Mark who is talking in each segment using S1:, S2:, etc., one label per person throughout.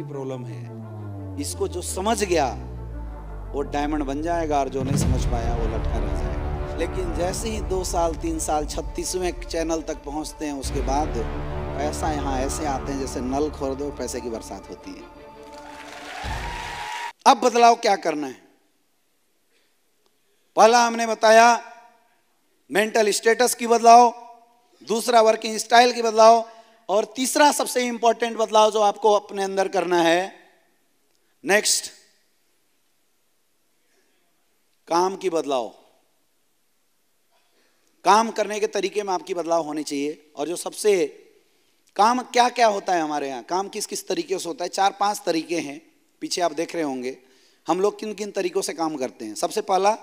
S1: Problem है। इसको जो समझ गया वो डायमंड बन जाएगा और जो नहीं समझ पाया वो लटका रह जाएगा। लेकिन जैसे ही 2 साल 3 साल 36वें चैनल तक पहुंचते हैं उसके बाद पैसा यहाँ ऐसे आते हैं जैसे नल खोल दो पैसे की बरसात होती है। अब बदलाव क्या करना है? पहला हमने बताया मेंटल स्टेटस की बदलाव, दूसरा वर्किंग स्टाइल की बदलाव, और तीसरा सबसे इंपॉर्टेंट बदलाव जो आपको अपने अंदर करना है, नेक्स्ट, काम की बदलाव। काम करने के तरीके में आपकी बदलाव होनी चाहिए। और जो सबसे काम क्या क्या होता है हमारे यहाँ, काम किस किस तरीके से होता है? 4-5 तरीके हैं, पीछे आप देख रहे होंगे हम लोग किन किन तरीकों से काम करते हैं। सबसे पहला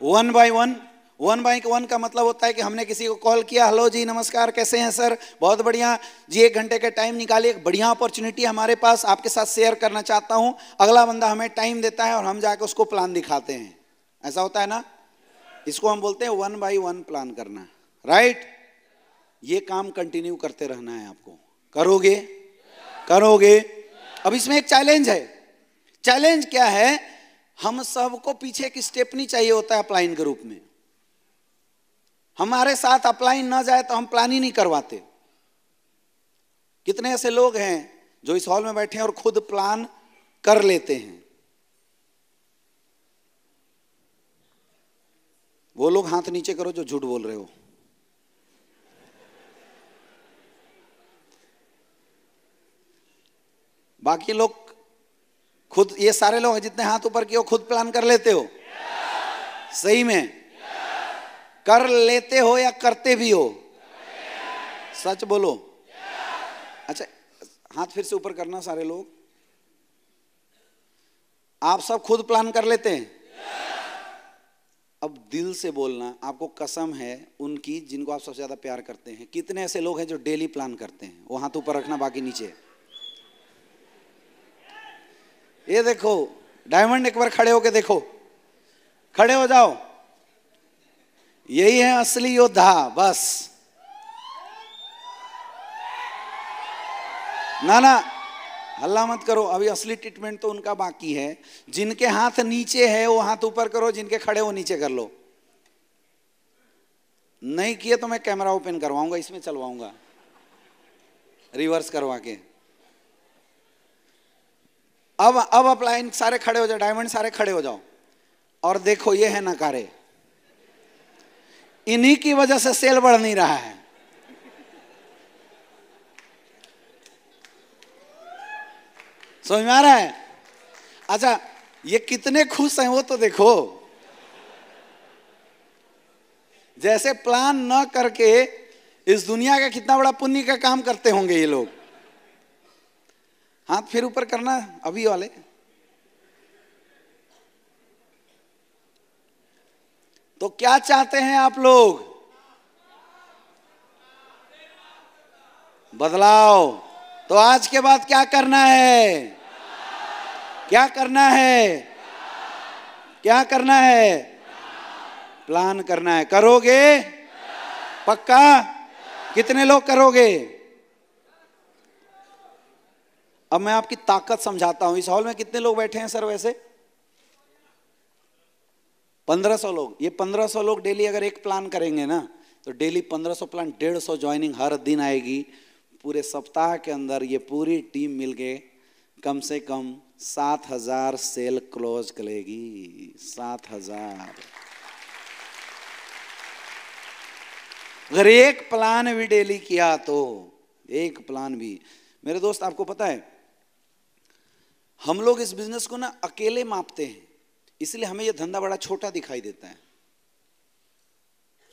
S1: 1 by 1। 1 by 1 का मतलब होता है कि हमने किसी को कॉल किया, हेलो जी नमस्कार कैसे हैं सर, बहुत बढ़िया जी, 1 घंटे का टाइम निकालिए, एक बढ़िया अपॉर्चुनिटी हमारे पास आपके साथ शेयर करना चाहता हूं। अगला बंदा हमें टाइम देता है और हम जाकर उसको प्लान दिखाते हैं। ऐसा होता है ना? इसको हम बोलते हैं 1 by 1 प्लान करना, राइट? ये काम कंटिन्यू करते रहना है आपको। करोगे? करोगे? अब इसमें एक चैलेंज है। चैलेंज क्या है? हम सबको पीछे एक स्टेप नहीं चाहिए होता है अपलाइन के रूप में। हमारे साथ अपलाइन ना जाए तो हम प्लान ही नहीं करवाते। कितने ऐसे लोग हैं जो इस हॉल में बैठे हैं और खुद प्लान कर लेते हैं? वो लोग हाथ नीचे करो जो झूठ बोल रहे हो। बाकी लोग खुद, ये सारे लोग जितने हाथ ऊपर किए हो खुद प्लान कर लेते हो? सही में कर लेते हो या करते भी हो? सच बोलो। अच्छा, हाथ फिर से ऊपर करना सारे लोग। आप सब खुद प्लान कर लेते हैं? अब दिल से बोलना, आपको कसम है उनकी जिनको आप सबसे ज्यादा प्यार करते हैं। कितने ऐसे लोग हैं जो डेली प्लान करते हैं? वो हाथ ऊपर रखना, बाकी नीचे। ये देखो डायमंड, एक बार खड़े होके देखो, खड़े हो जाओ। यही है असली योद्धा। बस ना ना, हल्ला मत करो, अभी असली ट्रीटमेंट तो उनका बाकी है। जिनके हाथ नीचे है वो हाथ ऊपर करो, जिनके खड़े हो नीचे कर लो। नहीं किए तो मैं कैमरा ओपन करवाऊंगा, इसमें चलवाऊंगा रिवर्स करवा के। अब अपलाइन सारे खड़े हो जाओ, डायमंड सारे खड़े हो जाओ और देखो ये है नकारे। इन्हीं की वजह से सेल बढ़ नहीं रहा है। समझ में आ रहा है? अच्छा, ये कितने खुश हैं वो तो देखो। जैसे प्लान न करके इस दुनिया का कितना बड़ा पुण्य का काम करते होंगे ये लोग। हाथ फिर ऊपर करना अभी वाले। तो क्या चाहते हैं आप लोग? बदलाव। तो आज के बाद क्या करना है? क्या करना है? क्या करना है? प्लान करना है। करोगे? पक्का? कितने लोग करोगे? अब मैं आपकी ताकत समझाता हूं। इस हॉल में कितने लोग बैठे हैं सर वैसे? 1500 लोग। ये 1500 लोग डेली अगर एक प्लान करेंगे ना तो डेली 1500 प्लान, 150 ज्वाइनिंग हर दिन आएगी। पूरे सप्ताह के अंदर ये पूरी टीम मिलके कम से कम 7000 सेल क्लोज करेगी। 7000। अगर एक प्लान भी डेली किया तो, एक प्लान भी। मेरे दोस्त आपको पता है हम लोग इस बिजनेस को ना अकेले मापते हैं, इसलिए हमें यह धंधा बड़ा छोटा दिखाई देता है।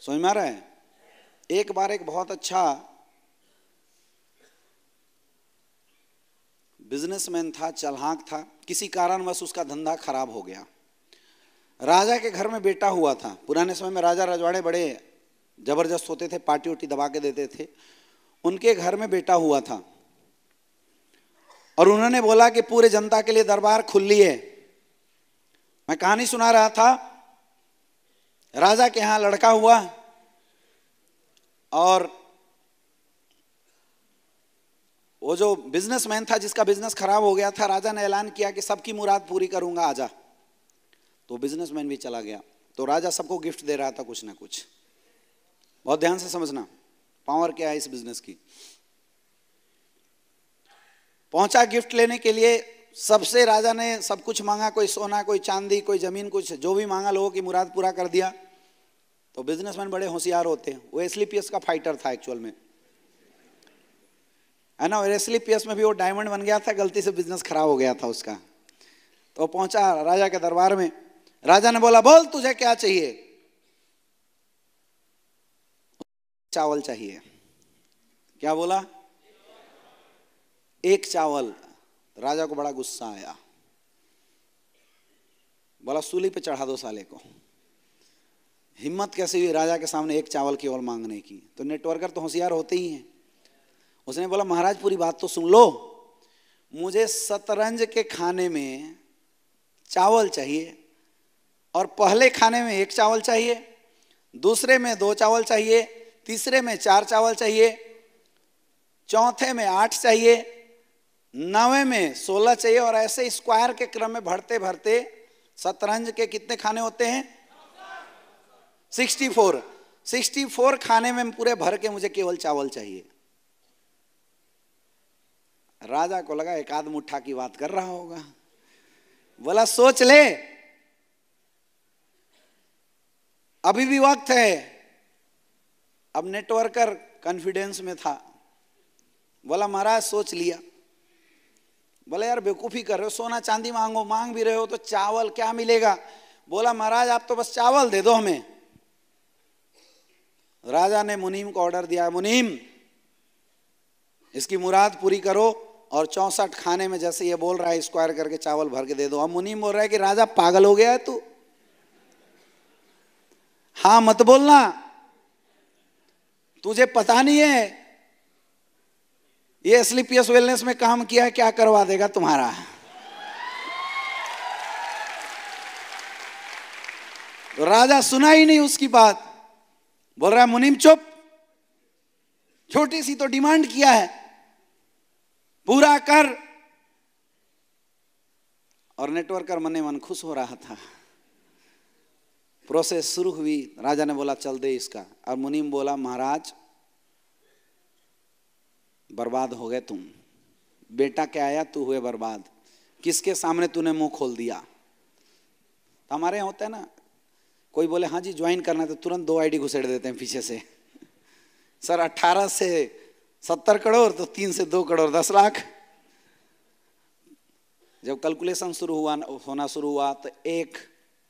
S1: समझ में आ रहा है? एक बार एक बहुत अच्छा बिजनेसमैन था, चालाक था, किसी कारणवश उसका धंधा खराब हो गया। राजा के घर में बेटा हुआ था। पुराने समय में राजा रजवाड़े बड़े जबरदस्त होते थे, पार्टी उटी दबा के देते थे। उनके घर में बेटा हुआ था और उन्होंने बोला कि पूरे जनता के लिए दरबार खुली है। मैं कहानी सुना रहा था, राजा के यहां लड़का हुआ और वो जो बिजनेसमैन था जिसका बिजनेस खराब हो गया था, राजा ने ऐलान किया कि सबकी मुराद पूरी करूंगा, आजा। तो बिजनेसमैन भी चला गया। तो राजा सबको गिफ्ट दे रहा था कुछ ना कुछ। बहुत ध्यान से समझना पावर क्या है इस बिजनेस की। पहुंचा गिफ्ट लेने के लिए, सबसे राजा ने सब कुछ मांगा, कोई सोना, कोई चांदी, कोई जमीन, कुछ जो भी मांगा, लोगों की मुराद पूरा कर दिया। तो बिजनेसमैन बड़े होशियार होते हैं। वो एस्क्लेपियस का फाइटर था एक्चुअल में, है ना। और एस्क्लेपियस में भी वो डायमंड बन गया था, गलती से बिजनेस खराब हो गया था उसका। तो पहुंचा राजा के दरबार में। राजा ने बोला, बोल तुझे क्या चाहिए? चावल चाहिए। क्या बोला? एक चावल। राजा को बड़ा गुस्सा आया, बोला सूली पे चढ़ा दो साले को। हिम्मत कैसे हुई राजा के सामने एक चावल केवल मांगने की? तो नेटवर्कर तो होशियार होते ही हैं। उसने बोला, महाराज पूरी बात तो सुन लो, मुझे शतरंज के खाने में चावल चाहिए, और पहले खाने में एक चावल चाहिए, दूसरे में 2 चावल चाहिए, तीसरे में 4 चावल चाहिए, चौथे में 8 चाहिए, 9वें में 16 चाहिए, और ऐसे स्क्वायर के क्रम में बढ़ते बढ़ते शतरंज के कितने खाने होते हैं? 64 खाने में पूरे भर के मुझे केवल चावल चाहिए। राजा को लगा एक आध मुट्ठा की बात कर रहा होगा। बोला सोच ले, अभी भी वक्त है। अब नेटवर्कर कॉन्फिडेंस में था। बोला महाराज सोच लिया। बोला यार बेवकूफी कर रहे हो, सोना चांदी मांगो, मांग भी रहे हो तो चावल क्या मिलेगा? बोला महाराज आप तो बस चावल दे दो हमें। राजा ने मुनीम को ऑर्डर दिया, मुनीम इसकी मुराद पूरी करो, और 64 खाने में जैसे ये बोल रहा है स्क्वायर करके चावल भर के दे दो। अब मुनीम बोल रहा है कि राजा पागल हो गया है तू, हाँ मत बोलना, तुझे पता नहीं है ये एस्क्लेपियस वेलनेस में काम किया है, क्या करवा देगा तुम्हारा। तो राजा सुना ही नहीं उसकी बात, बोल रहा है मुनीम चुप, छोटी सी तो डिमांड किया है, पूरा कर। और नेटवर्कर मन मन खुश हो रहा था। प्रोसेस शुरू हुई। राजा ने बोला चल दे इसका, और मुनीम बोला महाराज बर्बाद हो गए तुम, बेटा क्या आया तू हुए बर्बाद, किसके सामने तूने मुंह खोल दिया। तो हमारे यहाँ होता है ना, कोई बोले हाँ जी ज्वाइन करना है तो तुरंत 2 आईडी घुसेड़ देते हैं पीछे से। सर 18 से 70 करोड़ तो 3 से 2 करोड़ 10 लाख। जब कैलकुलेशन होना शुरू हुआ तो 1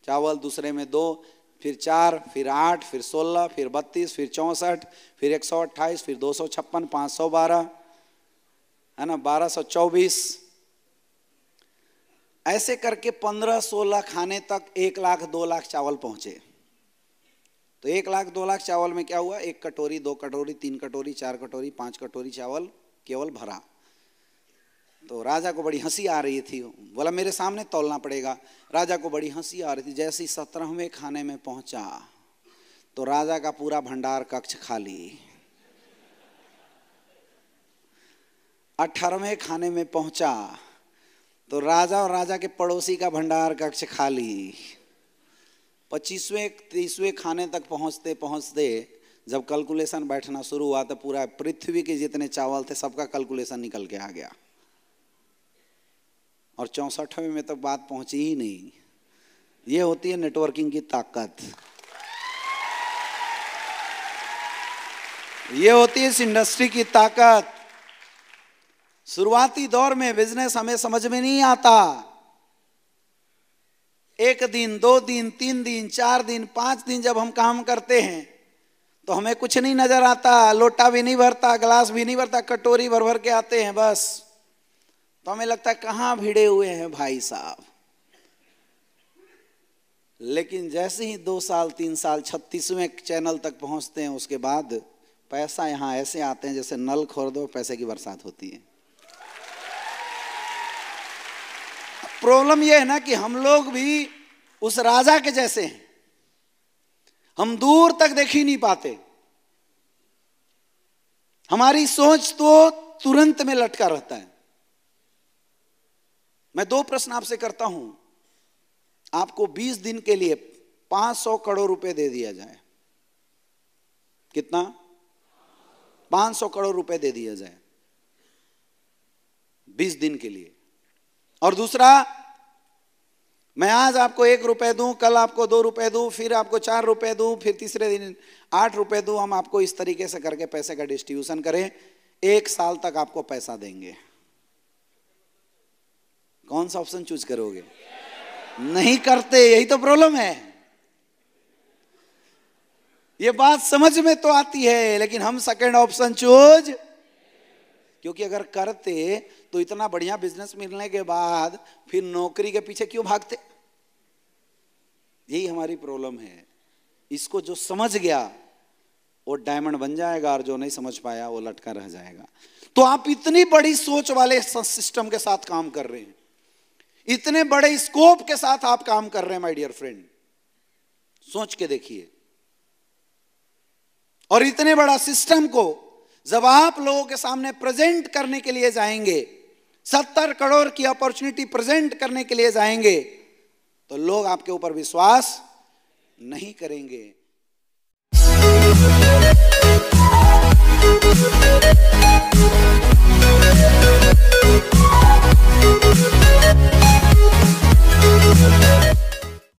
S1: चावल, दूसरे में 2, फिर 4, फिर 8, फिर 16, फिर 32, फिर 64, फिर 128, फिर 256, 512, है ना, 1224, ऐसे करके 15-16 खाने तक 1 लाख 2 लाख चावल पहुंचे। तो 1 लाख 2 लाख चावल में क्या हुआ? 1 कटोरी, 2 कटोरी, 3 कटोरी, 4 कटोरी, 5 कटोरी चावल केवल भरा। तो राजा को बड़ी हंसी आ रही थी। बोला मेरे सामने तौलना पड़ेगा। राजा को बड़ी हंसी आ रही थी। जैसे ही 17वें खाने में पहुंचा तो राजा का पूरा भंडार कक्ष खाली। 18वें खाने में पहुंचा तो राजा और राजा के पड़ोसी का भंडार कक्ष खाली। 25वें 30वें खाने तक पहुंचते पहुंचते जब कैलकुलेशन बैठना शुरू हुआ तो पूरा पृथ्वी के जितने चावल थे सबका कैलकुलेशन निकल के आ गया। और 64वें में तो बात पहुंची ही नहीं। ये होती है नेटवर्किंग की ताकत, ये होती है इस इंडस्ट्री की ताकत। शुरुआती दौर में बिजनेस हमें समझ में नहीं आता। 1 दिन 2 दिन 3 दिन 4 दिन 5 दिन जब हम काम करते हैं तो हमें कुछ नहीं नजर आता। लोटा भी नहीं भरता, गिलास भी नहीं भरता, कटोरी भर भर के आते हैं बस। तो हमें लगता है कहाँ भिड़े हुए हैं भाई साहब। लेकिन जैसे ही 2 साल 3 साल 36वें चैनल तक पहुंचते हैं उसके बाद पैसा यहाँ ऐसे आते हैं जैसे नल खोल दो पैसे की बरसात होती है। प्रॉब्लम यह है ना कि हम लोग भी उस राजा के जैसे हैं, हम दूर तक देख ही नहीं पाते। हमारी सोच तो तुरंत में लटका रहता है। मैं 2 प्रश्न आपसे करता हूं, आपको 20 दिन के लिए 500 करोड़ रुपए दे दिया जाए, कितना? 500 करोड़ रुपए दे दिया जाए 20 दिन के लिए। और दूसरा, मैं आज आपको 1 रुपए दूं, कल आपको 2 रुपए दूं, फिर आपको 4 रुपए दूं, फिर तीसरे दिन 8 रुपए दूं, हम आपको इस तरीके से करके पैसे का डिस्ट्रीब्यूशन करें, 1 साल तक आपको पैसा देंगे। कौन सा ऑप्शन चूज करोगे? नहीं करते, यही तो प्रॉब्लम है। ये बात समझ में तो आती है, लेकिन हम सेकंड ऑप्शन चूज, क्योंकि अगर करते तो इतना बढ़िया बिजनेस मिलने के बाद फिर नौकरी के पीछे क्यों भागते? यही हमारी प्रॉब्लम है। इसको जो समझ गया वो डायमंड बन जाएगा, और जो नहीं समझ पाया वो लटका रह जाएगा। तो आप इतनी बड़ी सोच वाले सिस्टम के साथ काम कर रहे हैं, इतने बड़े स्कोप के साथ आप काम कर रहे हैं माय डियर फ्रेंड, सोच के देखिए। और इतने बड़ा सिस्टम को जब आप लोगों के सामने प्रेजेंट करने के लिए जाएंगे, 70 करोड़ की अपॉर्चुनिटी प्रेजेंट करने के लिए जाएंगे, तो लोग आपके ऊपर विश्वास नहीं करेंगे।